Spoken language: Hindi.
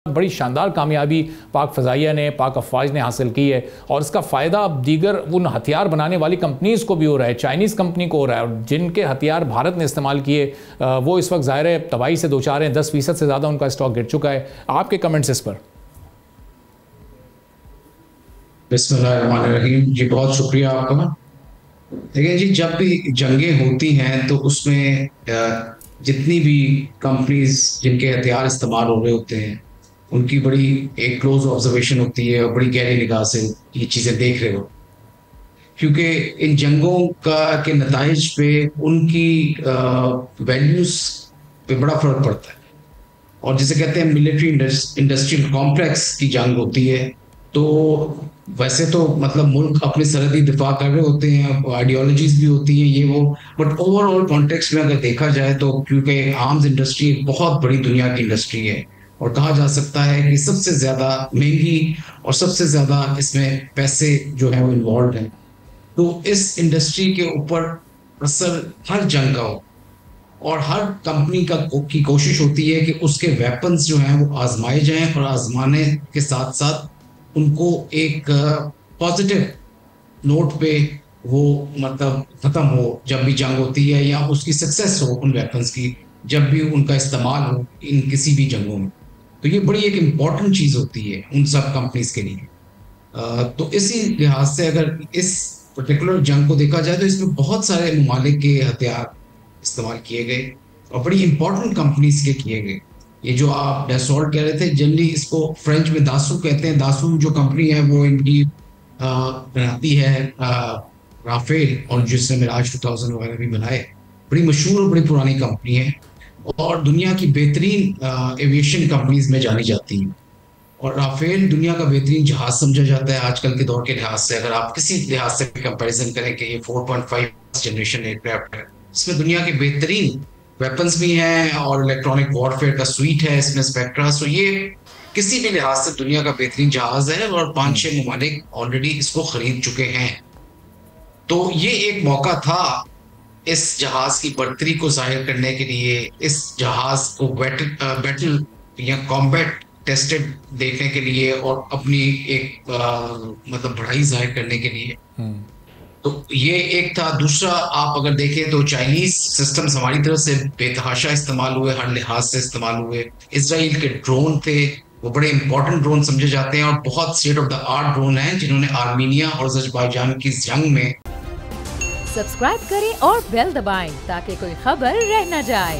बड़ी शानदार कामयाबी पाक फ़ज़ाइया ने, पाक अफ़वाज ने हासिल की है और इसका फ़ायदा अब दीगर उन हथियार बनाने वाली कंपनीज़ को भी हो रहा है, चाइनीज़ कंपनी को हो रहा है। और जिनके हथियार भारत ने इस्तेमाल किए वो इस वक्त ज़ाहिर है तबाही से दो चार हैं, 10% से ज़्यादा उनका स्टॉक गिर चुका है। आपके कमेंट्स इस पर? बिस्मिल्लाहिर्रहमानिर्रहीम जी, बहुत शुक्रिया आपका। देखिए जी, जब भी जंगें होती हैं तो उसमें जितनी भी कंपनीज जिनके हथियार इस्तेमाल हो रहे होते हैं उनकी बड़ी एक क्लोज ऑब्जर्वेशन होती है और बड़ी गहरी निगाह से ये चीज़ें देख रहे हो, क्योंकि इन जंगों का के नताइज पे उनकी वैल्यूज पे बड़ा फर्क पड़ता है। और जिसे कहते हैं मिलिट्री इंडस्ट्रियल कॉम्प्लेक्स की जंग होती है। तो वैसे तो मतलब मुल्क अपने सरहदी दिफा कर रहे होते हैं, आइडियोलॉजीज भी होती हैं ये वो, बट ओवरऑल कॉन्टेक्स्ट में अगर देखा जाए तो क्योंकि आर्म्स इंडस्ट्री एक बहुत बड़ी दुनिया की इंडस्ट्री है और कहा जा सकता है कि सबसे ज्यादा महंगी और सबसे ज्यादा इसमें पैसे जो है वो इन्वॉल्व हैं। तो इस इंडस्ट्री के ऊपर असर हर जंग का हो और हर कंपनी की कोशिश होती है कि उसके वेपन्स जो हैं वो आजमाए जाएं और आजमाने के साथ साथ उनको एक पॉजिटिव नोट पे वो मतलब खत्म हो जब भी जंग होती है, या उसकी सक्सेस हो उन वेपन्स की जब भी उनका इस्तेमाल हो इन किसी भी जंगों में। तो ये बड़ी एक इम्पॉर्टेंट चीज़ होती है उन सब कंपनीज के लिए। तो इसी लिहाज से अगर इस पर्टिकुलर जंग को देखा जाए तो इसमें बहुत सारे ममालिक के हथियार इस्तेमाल किए गए और बड़ी इंपॉर्टेंट कंपनीज के किए गए। ये जो आप डेसॉल्ट कह रहे थे, जनरली इसको फ्रेंच में दासू कहते हैं। दासू जो कंपनी है वो इनकी बनाती है राफेल, और जिसने मिराज 2000 वगैरह भी बनाए। बड़ी मशहूर और बड़ी पुरानी कंपनी है और दुनिया की बेहतरीन एविएशन कंपनीज में जानी जाती है। और राफेल दुनिया का बेहतरीन जहाज समझा जाता है आजकल के दौर के लिहाज से। अगर आप किसी लिहाज से कंपैरिजन करें कि ये 4.5 जनरेशन एयरक्राफ्ट है, इसमें दुनिया के बेहतरीन वेपन्स भी हैं और इलेक्ट्रॉनिक वॉरफेयर का स्वीट है इसमें, स्पेक्ट्रा। सो ये किसी भी लिहाज से दुनिया का बेहतरीन जहाज है और 5-6 ममालिक ऑलरेडी इसको खरीद चुके हैं। तो ये एक मौका था इस जहाज की बढ़तरी को जाहिर करने के लिए, इस जहाज को बैटल या कॉम्बैट टेस्टेड देखने के लिए और अपनी एक मतलब बढ़ाई जाहिर करने के लिए। तो ये एक था। दूसरा, आप अगर देखें तो चाइनीज सिस्टम्स हमारी तरफ से बेतहाशा इस्तेमाल हुए, हर लिहाज से इस्तेमाल हुए। इसराइल के ड्रोन थे, वो बड़े इंपॉर्टेंट ड्रोन समझे जाते हैं और बहुत state of the art drone हैं जिन्होंने आर्मीनिया और अज़रबैजान की जंग में। सब्सक्राइब करें और बेल दबाएं ताकि कोई खबर रह न जाए।